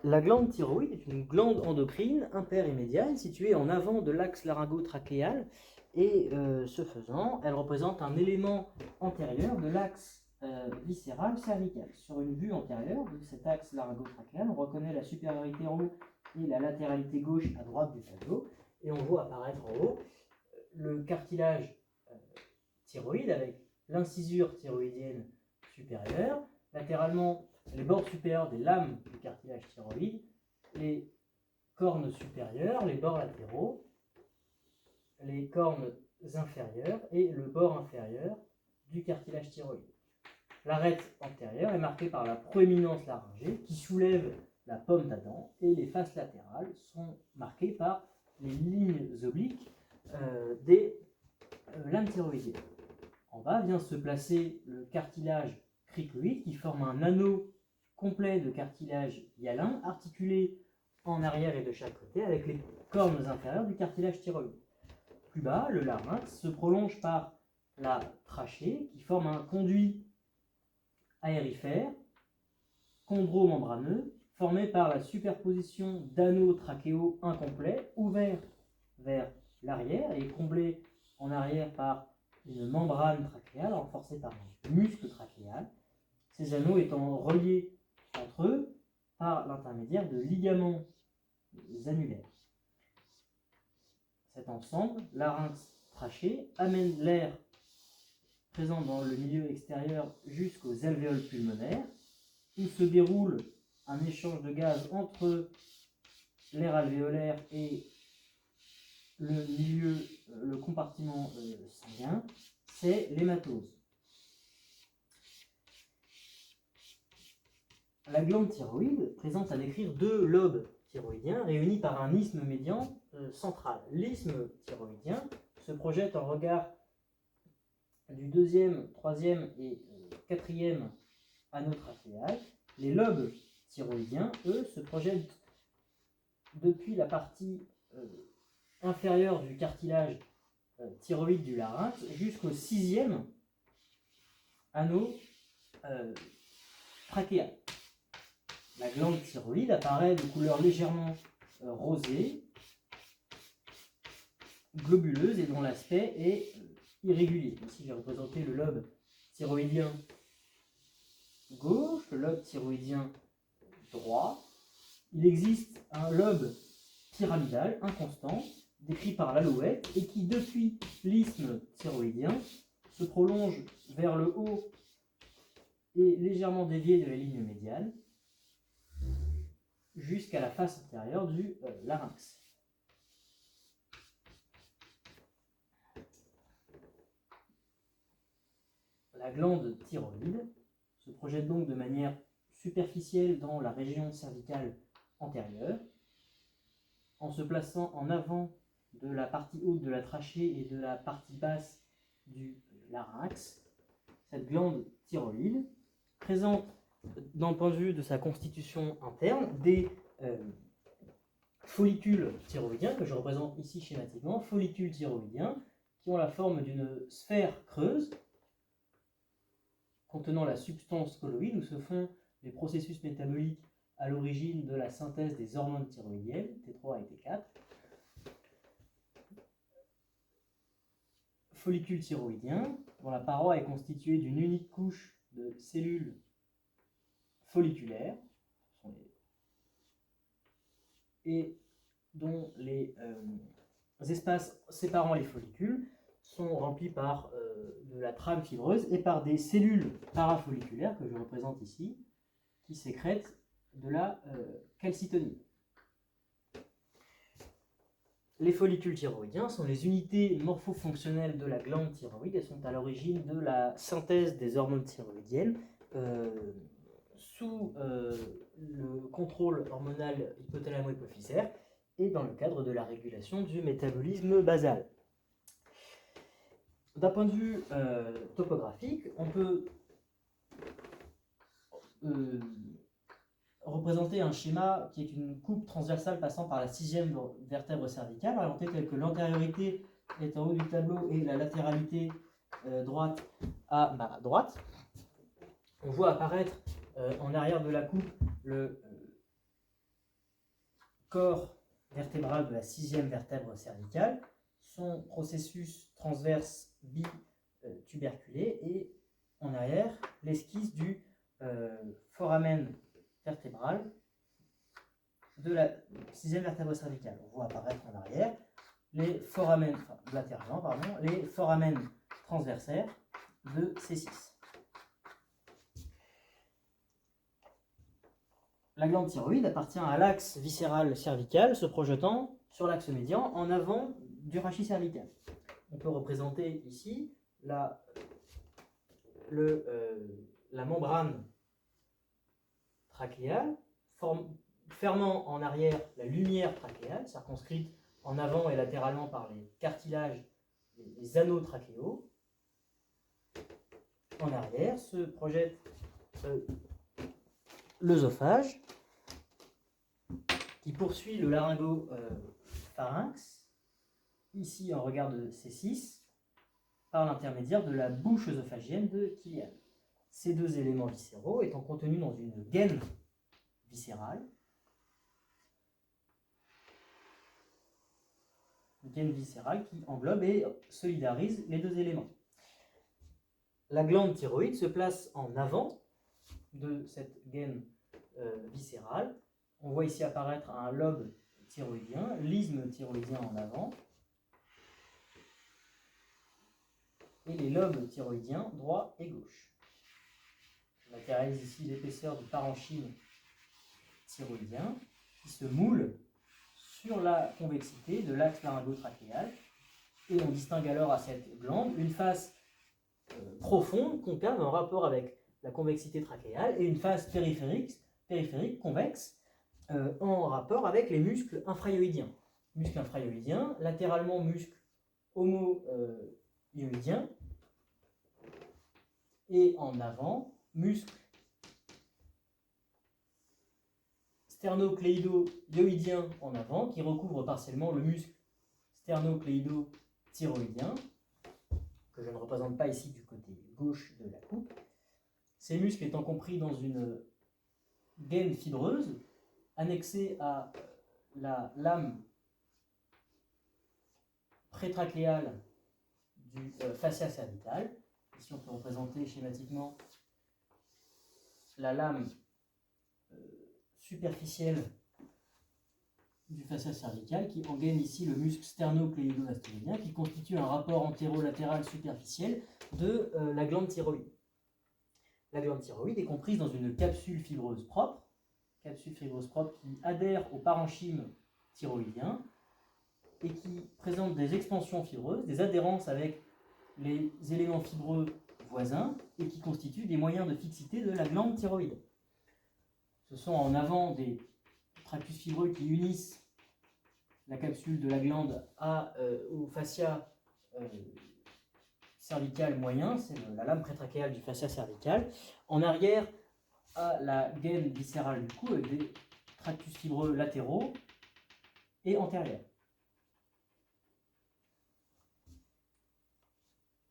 La glande thyroïde est une glande endocrine impaire et médiane située en avant de l'axe laryngo-trachéal et ce faisant, elle représente un élément antérieur de l'axe viscéral cervical. Sur une vue antérieure de cet axe laryngo-trachéal, on reconnaît la supériorité en haut et la latéralité gauche à droite du tableau et on voit apparaître en haut le cartilage thyroïde avec l'incisure thyroïdienne supérieure, latéralement les bords supérieurs des lames du cartilage thyroïde, les cornes supérieures, les bords latéraux, les cornes inférieures et le bord inférieur du cartilage thyroïde. L'arête antérieure est marquée par la proéminence laryngée qui soulève la pomme d'Adam et les faces latérales sont marquées par les lignes obliques des lames thyroïdiennes. En bas vient se placer le cartilage cricoïde qui forme un anneau complet de cartilage hyalin articulé en arrière et de chaque côté avec les cornes inférieures du cartilage thyroïde. Plus bas, le larynx se prolonge par la trachée qui forme un conduit aérifère chondromembraneux formé par la superposition d'anneaux trachéaux incomplets ouverts vers l'arrière et comblés en arrière par une membrane trachéale renforcée par un muscle trachéal, ces anneaux étant reliés entre eux par l'intermédiaire de ligaments annulaires. Cet ensemble, larynx-trachée, amène l'air présent dans le milieu extérieur jusqu'aux alvéoles pulmonaires, où se déroule un échange de gaz entre l'air alvéolaire et le milieu, le compartiment sanguin, c'est l'hématose. La glande thyroïde présente à décrire deux lobes thyroïdiens réunis par un isthme médian central. L'isthme thyroïdien se projette en regard du deuxième, troisième et quatrième anneau trachéal. Les lobes thyroïdiens, eux, se projettent depuis la partie inférieure du cartilage thyroïde du larynx jusqu'au sixième anneau trachéal. La glande thyroïde apparaît de couleur légèrement rosée, globuleuse et dont l'aspect est irrégulier. Ici, j'ai représenté le lobe thyroïdien gauche, le lobe thyroïdien droit. Il existe un lobe pyramidal inconstant, décrit par l'alouette, et qui, depuis l'isthme thyroïdien, se prolonge vers le haut et légèrement dévié de la ligne médiane jusqu'à la face intérieure du larynx. La glande thyroïde se projette donc de manière superficielle dans la région cervicale antérieure, en se plaçant en avant de la partie haute de la trachée et de la partie basse du larynx. Cette glande thyroïde présente, d'un point de vue de sa constitution interne, des follicules thyroïdiens, que je représente ici schématiquement, follicules thyroïdiens, qui ont la forme d'une sphère creuse contenant la substance colloïde où se font les processus métaboliques à l'origine de la synthèse des hormones thyroïdiennes, T3 et T4. Follicule thyroïdien, dont la paroi est constituée d'une unique couche de cellules folliculaires, et dont les espaces séparant les follicules sont remplis par de la trame fibreuse et par des cellules parafolliculaires que je représente ici, qui sécrètent de la calcitonin. Les follicules thyroïdiens sont les unités morpho-fonctionnelles de la glande thyroïde et sont à l'origine de la synthèse des hormones thyroïdiennes sous le contrôle hormonal hypothalamo-hypophysaire et dans le cadre de la régulation du métabolisme basal. D'un point de vue topographique, on peut représenter un schéma qui est une coupe transversale passant par la sixième vertèbre cervicale, orientée telle que l'antériorité est en haut du tableau et la latéralité droite à ma droite. On voit apparaître en arrière de la coupe le corps vertébral de la 6e vertèbre cervicale, son processus transverse bituberculé et en arrière l'esquisse du foramen vertébral de la 6e vertèbre cervicale. On voit apparaître en arrière les foramen, latéralement, pardon, les foramen transversaires de C6. La glande thyroïde appartient à l'axe viscéral cervical se projetant sur l'axe médian en avant du rachis cervical. On peut représenter ici la membrane trachéale fermant en arrière la lumière trachéale, circonscrite en avant et latéralement par les cartilages, les anneaux trachéaux. En arrière se projette l'œsophage qui poursuit le laryngopharynx, ici en regard de C6, par l'intermédiaire de la bouche œsophagienne de Killian. Ces deux éléments viscéraux étant contenus dans une gaine viscérale, qui englobe et solidarise les deux éléments. La glande thyroïde se place en avant de cette gaine viscérale. On voit ici apparaître un lobe thyroïdien, l'isthme thyroïdien en avant, et les lobes thyroïdiens droit et gauche. On matérialise ici l'épaisseur du parenchyme thyroïdien qui se moule sur la convexité de l'axe laryngotrachéal, et on distingue alors à cette glande une face profonde, concave, en rapport avec la convexité trachéale, et une face périphérique convexe, en rapport avec les muscles infrayoïdiens. Muscle infrayoïdien, latéralement muscle homoyoïdien, et en avant, muscle sternocléido-yoïdien en avant, qui recouvre partiellement le muscle sternocléido-thyroïdien, que je ne représente pas ici du côté gauche de la coupe. Ces muscles étant compris dans une gaine fibreuse, annexée à la lame prétrachéale du fascia cervical. Ici, on peut représenter schématiquement la lame superficielle du fascia cervical qui engaine ici le muscle sternocléido-astéroïdien qui constitue un rapport antérolatéral superficiel de la glande thyroïde. La glande thyroïde est comprise dans une capsule fibreuse propre qui adhère au parenchyme thyroïdien et qui présente des expansions fibreuses, des adhérences avec les éléments fibreux voisins et qui constituent des moyens de fixité de la glande thyroïde. Ce sont en avant des tractus fibreux qui unissent la capsule de la glande au fascia cervical moyen, c'est la lame prétrachéale du fascia cervical. En arrière, à la gaine viscérale du cou, avec des tractus fibreux latéraux et antérieurs.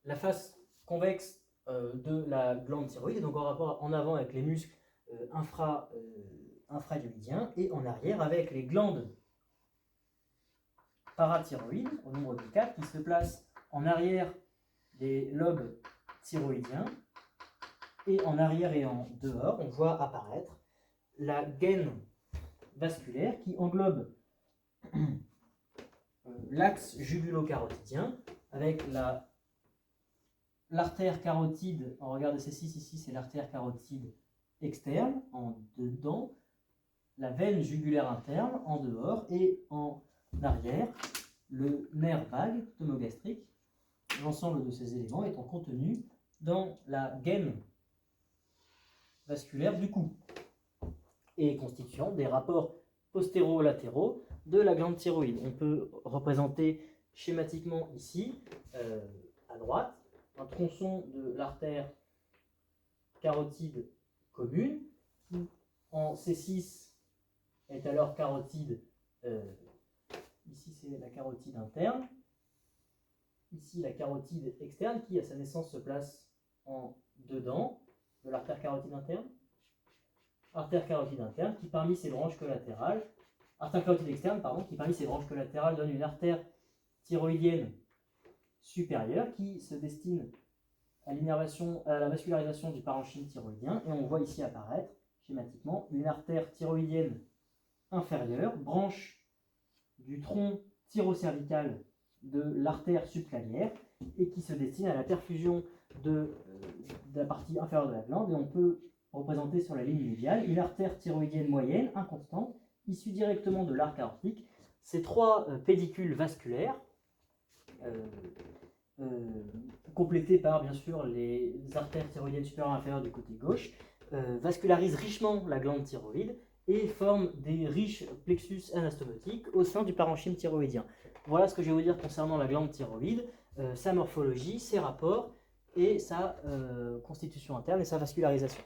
La face convexe de la glande thyroïde est donc en rapport en avant avec les muscles infrayoïdiens et en arrière avec les glandes parathyroïdes, au nombre de 4, qui se placent en arrière des lobes thyroïdiens. Et en arrière et en dehors, on voit apparaître la gaine vasculaire qui englobe l'axe jugulo-carotidien avec l'artère carotide, en regard de C6 ici, c'est l'artère carotide externe, en dedans, la veine jugulaire interne, en dehors, et en arrière, le nerf vague pneumogastrique, l'ensemble de ces éléments étant contenus dans la gaine vasculaire du cou et constituant des rapports postéro-latéraux de la glande thyroïde. On peut représenter schématiquement ici, à droite, un tronçon de l'artère carotide commune, qui en C6 est alors carotide, ici c'est la carotide interne, ici la carotide externe qui à sa naissance se place en dedans de l'artère carotide interne. Artère carotide interne qui parmi ses branches collatérales artère carotide externe, pardon, qui parmi ses branches collatérales donne une artère thyroïdienne supérieure qui se destine à l'innervation, à la vascularisation du parenchyme thyroïdien. Et on voit ici apparaître schématiquement une artère thyroïdienne inférieure, branche du tronc thyrocervical de l'artère subclavière et qui se destine à la perfusion de la partie inférieure de la glande. Et on peut représenter sur la ligne médiale une artère thyroïdienne moyenne, inconstante, issue directement de l'arc aortique. Ces trois pédicules vasculaires, complétées par bien sûr les artères thyroïdiennes supérieures et inférieures du côté gauche, vascularisent richement la glande thyroïde et forment des riches plexus anastomotiques au sein du parenchyme thyroïdien. Voilà ce que je vais vous dire concernant la glande thyroïde, sa morphologie, ses rapports et sa constitution interne et sa vascularisation.